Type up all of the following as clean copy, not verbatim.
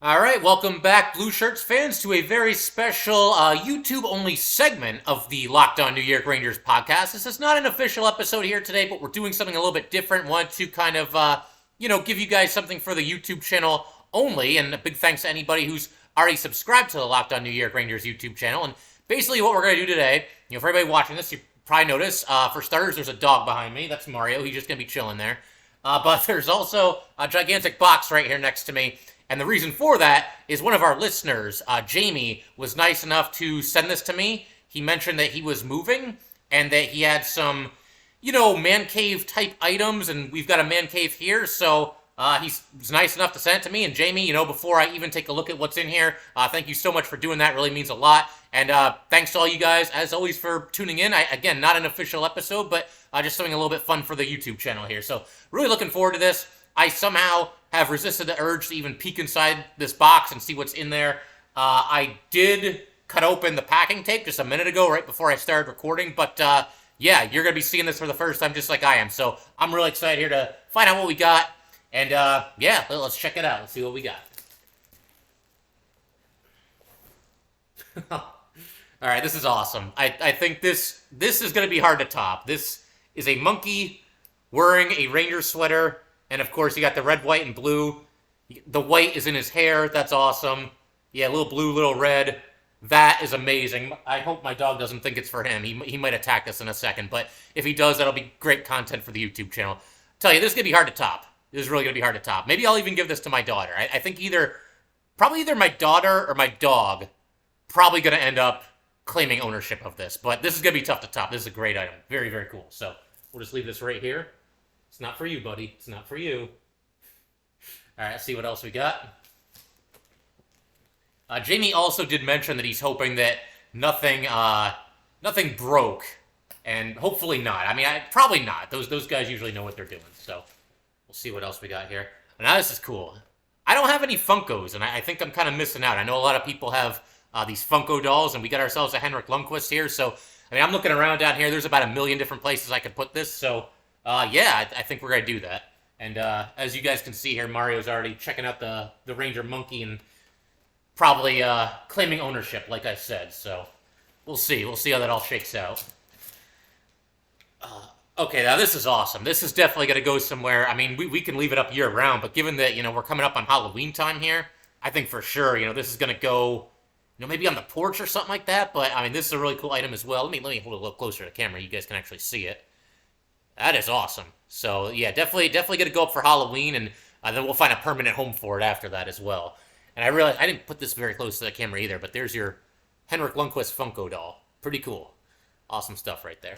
All right, welcome back, Blue Shirts fans, to a very special YouTube-only segment of the Locked On New York Rangers podcast. This is not an official episode here today, but we're doing something a little bit different. Want to kind of, give you guys something for the YouTube channel only, and a big thanks to anybody who's already subscribed to the Locked On New York Rangers YouTube channel. And basically what we're going to do today, for everybody watching this, you probably notice, for starters, there's a dog behind me. That's Mario. He's just going to be chilling there. But there's also a gigantic box right here next to me. And the reason for that is one of our listeners, Jamie, was nice enough to send this to me. He mentioned that he was moving and that he had some, man cave type items, and we've got a man cave here, so he was nice enough to send it to me. And Jamie, before I even take a look at what's in here, thank you so much for doing that. It really means a lot. And thanks to all you guys, as always, for tuning in. Again, not an official episode, but just something a little bit fun for the YouTube channel here. So really looking forward to this. I somehow have resisted the urge to even peek inside this box and see what's in there. I did cut open the packing tape just a minute ago, right before I started recording, but yeah, you're going to be seeing this for the first time just like I am, so I'm really excited here to find out what we got, and yeah, let's check it out. Let's see what we got. Alright, this is awesome. I think this is going to be hard to top. This is a monkey wearing a Ranger sweater. And, of course, you got the red, white, and blue. The white is in his hair. That's awesome. Yeah, little blue, little red. That is amazing. I hope my dog doesn't think it's for him. He might attack us in a second. But if he does, that'll be great content for the YouTube channel. Tell you, this is going to be hard to top. This is really going to be hard to top. Maybe I'll even give this to my daughter. I think probably either my daughter or my dog probably going to end up claiming ownership of this. But this is going to be tough to top. This is a great item. Very, very cool. So we'll just leave this right here. It's not for you, buddy. It's not for you. All right, let's see what else we got. Jamie also did mention that he's hoping that nothing broke, and hopefully not. I mean, probably not. Those guys usually know what they're doing, so we'll see what else we got here. Now, this is cool. I don't have any Funkos, and I think I'm kind of missing out. I know a lot of people have these Funko dolls, and we got ourselves a Henrik Lundqvist here, so, I mean, I'm looking around down here. There's about a million different places I could put this, so... yeah, I think we're going to do that. And as you guys can see here, Mario's already checking out the Ranger monkey and probably claiming ownership, like I said. So we'll see. We'll see how that all shakes out. Okay, now this is awesome. This is definitely going to go somewhere. I mean, we can leave it up year-round, but given that, we're coming up on Halloween time here, I think for sure, this is going to go, maybe on the porch or something like that. But, I mean, this is a really cool item as well. Let me hold it a little closer to the camera. You guys can actually see it. That is awesome. So, yeah, definitely going to go up for Halloween, and then we'll find a permanent home for it after that as well. And I realized I didn't put this very close to the camera either, but there's your Henrik Lundqvist Funko doll. Pretty cool. Awesome stuff right there.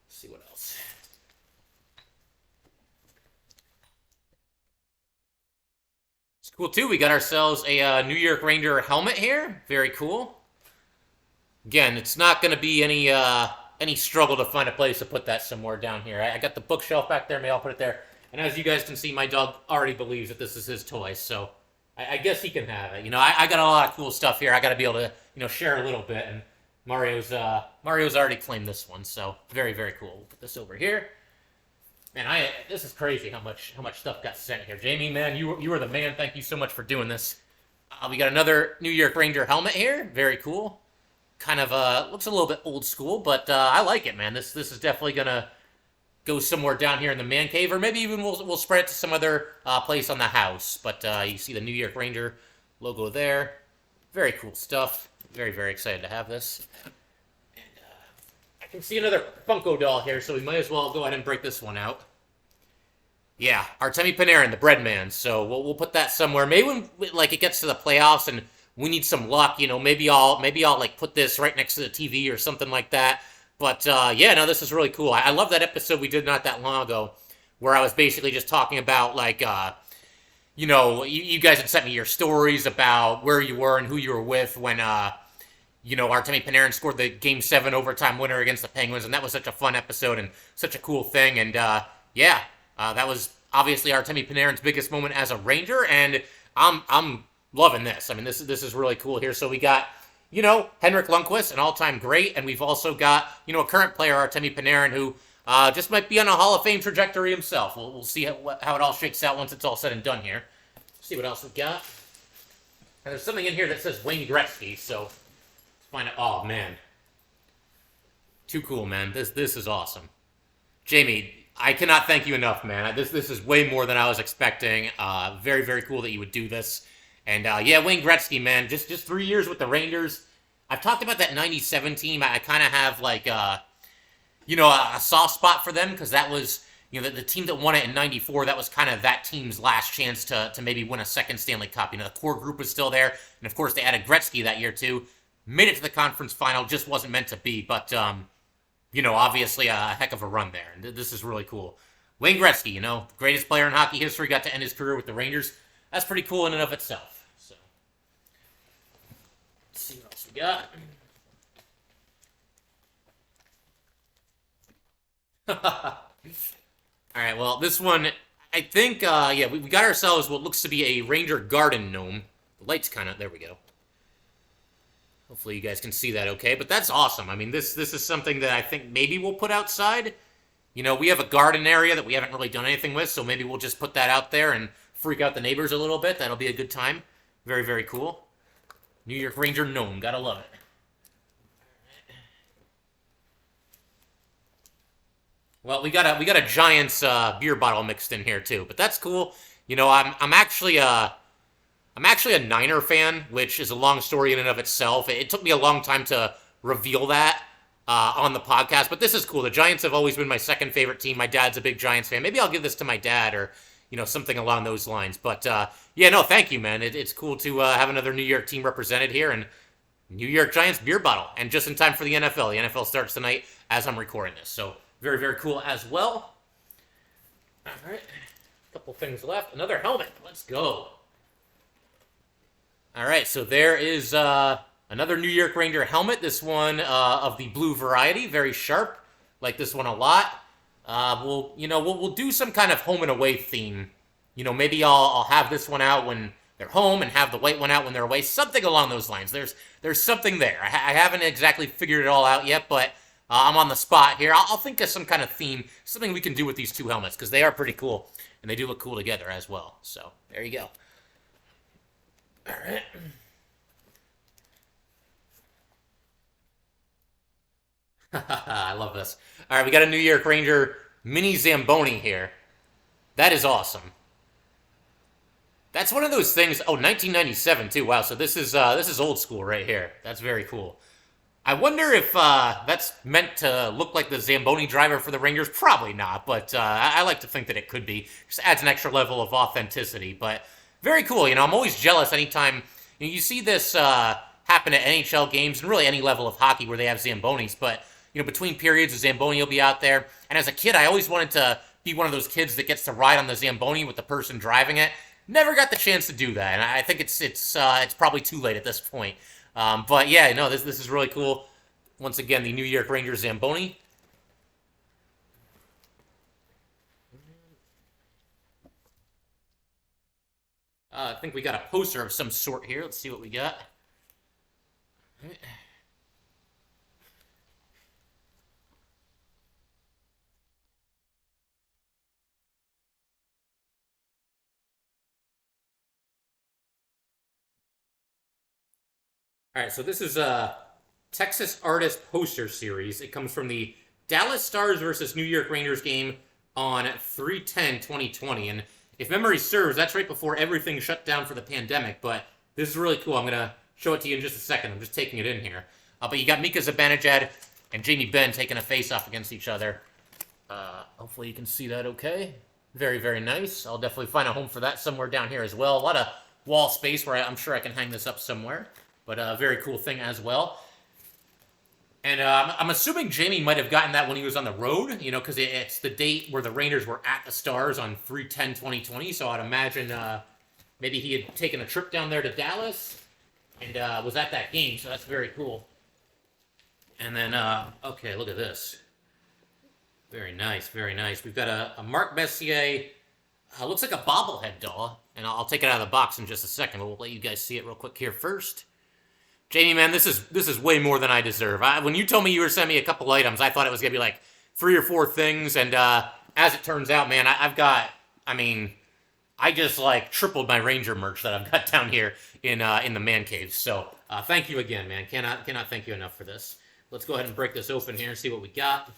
Let's see what else. It's cool, too. We got ourselves a New York Ranger helmet here. Very cool. Again, it's not going to be any struggle to find a place to put that somewhere down here. I got the bookshelf back there. Maybe I'll put it there. And as you guys can see, my dog already believes that this is his toy, so I guess he can have it. I got a lot of cool stuff here. I got to be able to, share a little bit. And Mario's already claimed this one, so very, very cool. We'll put this over here. Man, this is crazy how much stuff got sent here. Jamie, man, you were the man. Thank you so much for doing this. We got another New York Ranger helmet here. Very cool. Kind of looks a little bit old school, but I like it, man. This is definitely gonna go somewhere down here in the man cave, or maybe even we'll spread it to some other place on the house. But you see the New York Ranger logo there. Very cool stuff. Very, very excited to have this. And I can see another Funko doll here, so we might as well go ahead and break this one out. Yeah, Artemi Panarin, the bread man. So we'll put that somewhere. Maybe when it gets to the playoffs and we need some luck, maybe I'll like put this right next to the TV or something like that. But yeah, no, this is really cool. I love that episode we did not that long ago, where I was basically just talking about you guys had sent me your stories about where you were and who you were with when Artemi Panarin scored the Game 7 overtime winner against the Penguins, and that was such a fun episode and such a cool thing. And yeah, that was obviously Artemi Panarin's biggest moment as a Ranger, and I'm loving this. I mean, this is really cool here. So we got, Henrik Lundqvist, an all-time great, and we've also got, a current player, Artemi Panarin, who just might be on a Hall of Fame trajectory himself. We'll see how it all shakes out once it's all said and done here. See what else we got. And there's something in here that says Wayne Gretzky, so let's find it. Oh, man. Too cool, man. This is awesome. Jamie, I cannot thank you enough, man. This is way more than I was expecting. Very, very cool that you would do this. And yeah, Wayne Gretzky, man, just 3 years with the Rangers. I've talked about that 97 team. I kind of have like, a soft spot for them because that was, the team that won it in 94, that was kind of that team's last chance to maybe win a second Stanley Cup. The core group was still there. And of course, they added Gretzky that year too. Made it to the conference final, just wasn't meant to be. But, obviously a heck of a run there. And this is really cool. Wayne Gretzky, the greatest player in hockey history, got to end his career with the Rangers. That's pretty cool in and of itself. So, let's see what else we got. All right, well, this one, I think, we got ourselves what looks to be a Ranger Garden Gnome. The light's kind of, there we go. Hopefully you guys can see that okay, but that's awesome. I mean, this is something that I think maybe we'll put outside. We have a garden area that we haven't really done anything with, so maybe we'll just put that out there and freak out the neighbors a little bit. That'll be a good time. Very, very cool. New York Ranger Gnome, gotta love it. Well, we got a Giants beer bottle mixed in here too, but that's cool. I'm actually a Niner fan, which is a long story in and of itself. It took me a long time to reveal that on the podcast, but this is cool. The Giants have always been my second favorite team. My dad's a big Giants fan. Maybe I'll give this to my dad or something along those lines. But yeah, no, thank you, man. It's cool to have another New York team represented here and New York Giants beer bottle, and just in time for the NFL. The NFL starts tonight as I'm recording this, so very, very cool as well. All right, a couple things left. Another helmet. Let's go. All right, so there is another New York Ranger helmet. This one of the blue variety, very sharp. Like this one a lot. We'll do some kind of home and away theme. Maybe I'll have this one out when they're home and have the white one out when they're away. Something along those lines. There's something there. I haven't exactly figured it all out yet, but I'm on the spot here. I'll think of some kind of theme, something we can do with these two helmets because they are pretty cool and they do look cool together as well. So there you go. All right. I love this. All right, we got a New York Ranger mini Zamboni here. That is awesome. That's one of those things. Oh, 1997 too. Wow. So this is old school right here. That's very cool. I wonder if that's meant to look like the Zamboni driver for the Rangers. Probably not, but I like to think that it could be. Just adds an extra level of authenticity. But very cool. I'm always jealous anytime you see this happen at NHL games and really any level of hockey where they have Zambonis. But between periods, the Zamboni will be out there. And as a kid, I always wanted to be one of those kids that gets to ride on the Zamboni with the person driving it. Never got the chance to do that, and I think it's probably too late at this point. But yeah, no, this is really cool. Once again, the New York Rangers Zamboni. I think we got a poster of some sort here. Let's see what we got. All right, so this is a Texas Artist Poster Series. It comes from the Dallas Stars versus New York Rangers game on 3/10/2020. And if memory serves, that's right before everything shut down for the pandemic. But this is really cool. I'm going to show it to you in just a second. I'm just taking it in here. But you got Mika Zibanejad and Jamie Benn taking a face-off against each other. Hopefully you can see that okay. Very, very nice. I'll definitely find a home for that somewhere down here as well. A lot of wall space where I'm sure I can hang this up somewhere. But a very cool thing as well. And I'm assuming Jamie might have gotten that when he was on the road, because it's the date where the Rangers were at the Stars on 3/10/2020. So I'd imagine maybe he had taken a trip down there to Dallas and was at that game. So that's very cool. And then, okay, look at this. Very nice, very nice. We've got a Mark Messier, looks like a bobblehead doll. And I'll take it out of the box in just a second, but we'll let you guys see it real quick here first. Jamie, man, this is way more than I deserve. When you told me you were sending me a couple items, I thought it was going to be like 3 or 4 things. And as it turns out, man, I've got, I just like tripled my Ranger merch that I've got down here in the man cave. So thank you again, man. Cannot thank you enough for this. Let's go ahead and break this open here and see what we got.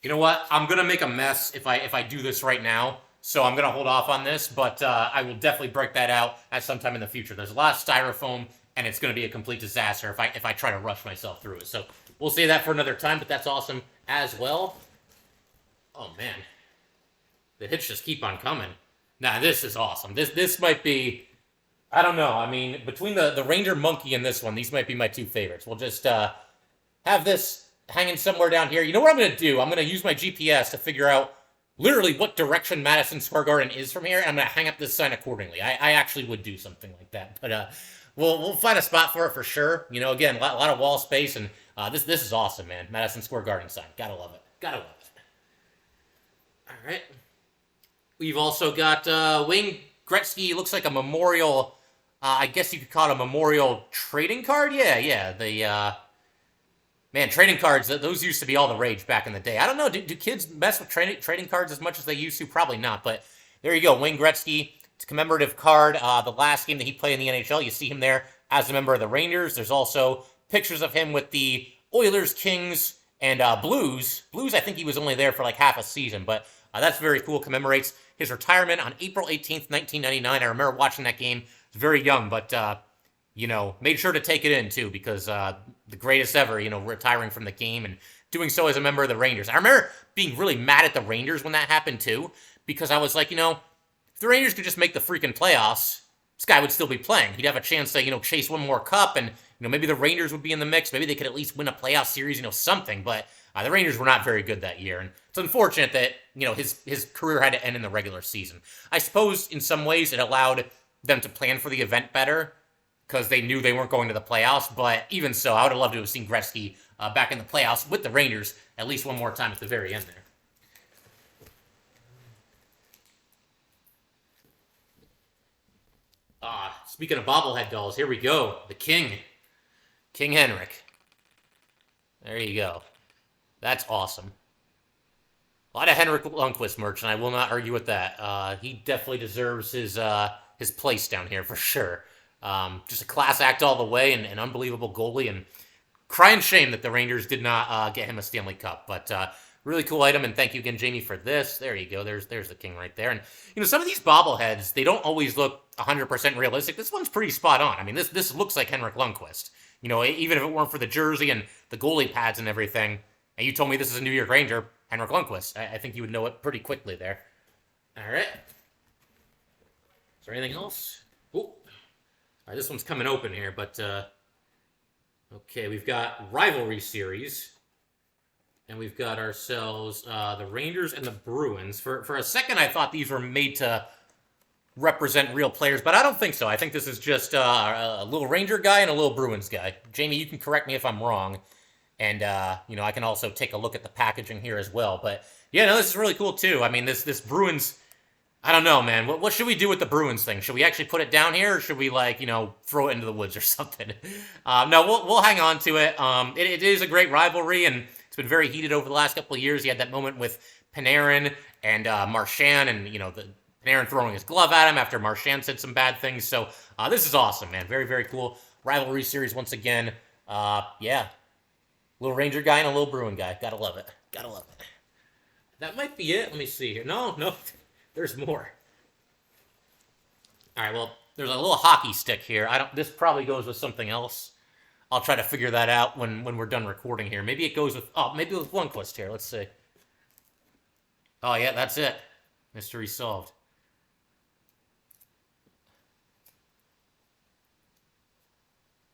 You know what? I'm gonna make a mess if I do this right now. So I'm gonna hold off on this, but I will definitely break that out at some time in the future. There's a lot of styrofoam, and it's gonna be a complete disaster if I try to rush myself through it. So we'll save that for another time. But that's awesome as well. Oh man, the hits just keep on coming. Nah, this is awesome. This might be, I don't know. I mean, between the Ranger Monkey and this one, these might be my two favorites. We'll just have this hanging somewhere down here. You know what I'm going to do? I'm going to use my GPS to figure out literally what direction Madison Square Garden is from here, and I'm going to hang up this sign accordingly. I actually would do something like that, but we'll find a spot for it for sure. You know, again, a lot of wall space, and this is awesome, man. Madison Square Garden sign. Gotta love it. Gotta love it. All right. We've also got Wayne Gretzky. Looks like a memorial. I guess you could call it a memorial trading card. Yeah. The man, trading cards. Those used to be all the rage back in the day. I don't know. Do kids mess with trading cards as much as they used to? Probably not. But there you go, Wayne Gretzky. It's a commemorative card. The last game that he played in the NHL, you see him there as a member of the Rangers. There's also pictures of him with the Oilers, Kings, and Blues. Blues, I think he was only there for like half a season, but that's very cool. Commemorates his retirement on April 18th, 1999. I remember watching that game. I was very young, but, you know, made sure to take it in, too, because the greatest ever, you know, retiring from the game and doing so as a member of the Rangers. I remember being really mad at the Rangers when that happened, too, because I was like, you know, if the Rangers could just make the freaking playoffs, this guy would still be playing. He'd have a chance to, you know, chase one more cup, and, you know, maybe the Rangers would be in the mix. Maybe they could at least win a playoff series, you know, something, but the Rangers were not very good that year, and it's unfortunate that, you know, his career had to end in the regular season. I suppose in some ways it allowed them to plan for the event better because they knew they weren't going to the playoffs, but even so, I would have loved to have seen Gretzky back in the playoffs with the Rangers at least one more time at the very end there. Speaking of bobblehead dolls, here we go. The King. King Henrik. There you go. That's awesome. A lot of Henrik Lundqvist merch, and I will not argue with that. He definitely deserves his place down here for sure. Just a class act all the way, and an unbelievable goalie, and crying shame that the Rangers did not get him a Stanley Cup. But really cool item, and thank you again, Jamie, for this. There you go. There's the King right there. And, you know, some of these bobbleheads, they don't always look 100% realistic. This one's pretty spot on. I mean, this looks like Henrik Lundqvist. You know, even if it weren't for the jersey and the goalie pads and everything, and you told me this is a New York Ranger, Henrik Lundqvist, I think you would know it pretty quickly there. All right. Is there anything else? Ooh. All right, this one's coming open here, but okay, we've got Rivalry Series. And we've got ourselves the Rangers and the Bruins. For a second, I thought these were made to represent real players, but I don't think so. I think this is just a little Ranger guy and a little Bruins guy. Jamie, you can correct me if I'm wrong. And, you know, I can also take a look at the packaging here as well. But, yeah, no, this is really cool, too. I mean, this Bruins, I don't know, man. What should we do with the Bruins thing? Should we actually put it down here, or should we, like, you know, throw it into the woods or something? No, we'll hang on to it. It is a great rivalry, and it's been very heated over the last couple of years. You had that moment with Panarin and Marchand, and, you know, Panarin throwing his glove at him after Marchand said some bad things. So this is awesome, man. Very, very cool. Rivalry series once again. Yeah. Little Ranger guy and a little Bruin guy. Gotta love it. Gotta love it. That might be it. Let me see here. No. There's more. All right, well, there's a little hockey stick here. This probably goes with something else. I'll try to figure that out when we're done recording here. Maybe it goes with, maybe with Lundqvist here. Let's see. Oh, yeah, that's it. Mystery solved.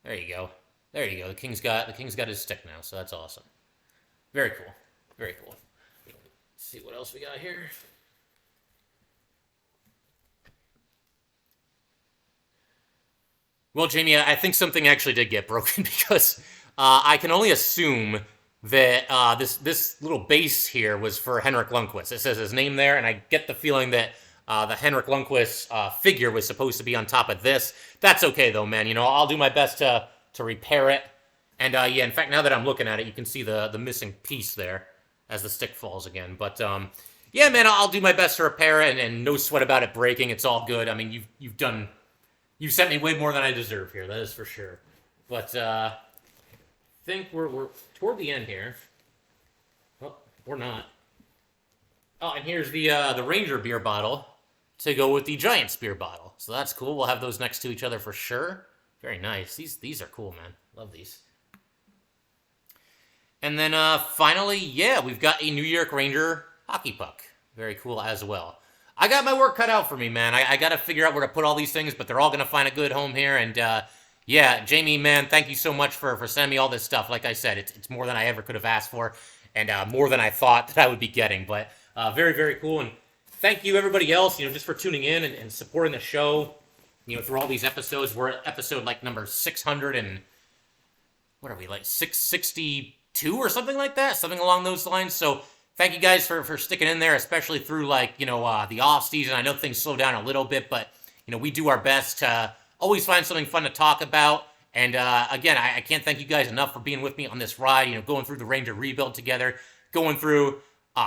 There you go. There you go. The King's got his stick now, so that's awesome. Very cool. Very cool. Let's see what else we got here. Well, Jamie, I think something actually did get broken because I can only assume that this little base here was for Henrik Lundqvist. It says his name there, and I get the feeling that the Henrik Lundqvist figure was supposed to be on top of this. That's okay, though, man. You know, I'll do my best to repair it. And, yeah, in fact, now that I'm looking at it, you can see the missing piece there as the stick falls again. But, Yeah, man, I'll do my best to repair it, and no sweat about it breaking. It's all good. I mean, you've sent me way more than I deserve here. That is for sure. But I think we're toward the end here. Well, we're not. Oh, and here's the Ranger beer bottle to go with the Giants beer bottle. So that's cool. We'll have those next to each other for sure. Very nice. These are cool, man. Love these. And then finally, yeah, we've got a New York Ranger hockey puck. Very cool as well. I got my work cut out for me, man. I got to figure out where to put all these things, but they're all going to find a good home here. And yeah, Jamie, man, thank you so much for sending me all this stuff. Like I said, it's more than I ever could have asked for, and more than I thought that I would be getting. But very, very cool. And thank you, everybody else, just for tuning in and supporting the show, through all these episodes. We're at episode like number 600 and what are we, like 662 or something like that? Something along those lines. So thank you guys for sticking in there, especially through like, the off season. I know things slow down a little bit, but we do our best to always find something fun to talk about. And again, I can't thank you guys enough for being with me on this ride, going through the Ranger rebuild together, going through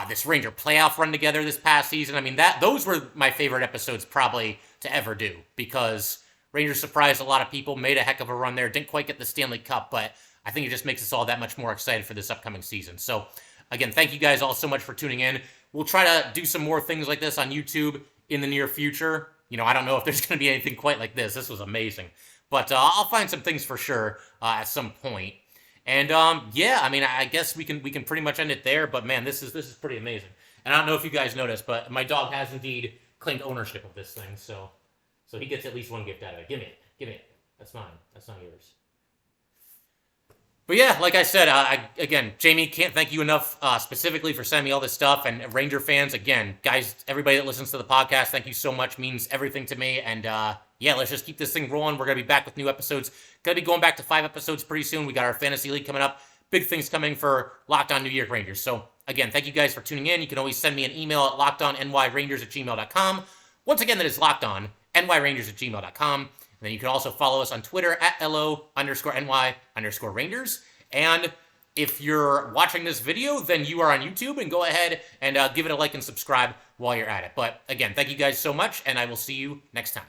this Ranger playoff run together this past season. I mean, those were my favorite episodes probably to ever do, because Rangers surprised a lot of people, made a heck of a run there, didn't quite get the Stanley Cup, but I think it just makes us all that much more excited for this upcoming season. So again, thank you guys all so much for tuning in. We'll try to do some more things like this on YouTube in the near future. I don't know if there's going to be anything quite like this. This was amazing. But I'll find some things for sure at some point. And yeah, I mean, I guess we can pretty much end it there. But man, this is pretty amazing. And I don't know if you guys noticed, but my dog has indeed claimed ownership of this thing. So he gets at least one gift out of it. Give me it. Give me it. That's mine. That's not yours. But yeah, like I said, again, Jamie, can't thank you enough specifically for sending me all this stuff. And Ranger fans, again, guys, everybody that listens to the podcast, thank you so much. Means everything to me. And yeah, let's just keep this thing rolling. We're going to be back with new episodes. Going to be going back to 5 episodes pretty soon. We got our Fantasy League coming up. Big things coming for Locked On New York Rangers. So again, thank you guys for tuning in. You can always send me an email at lockedonnyrangers@gmail.com. Once again, that is lockedonnyrangers@gmail.com. And then you can also follow us on Twitter at LO_NY_Rangers. And if you're watching this video, then you are on YouTube, and go ahead and give it a like and subscribe while you're at it. But again, thank you guys so much, and I will see you next time.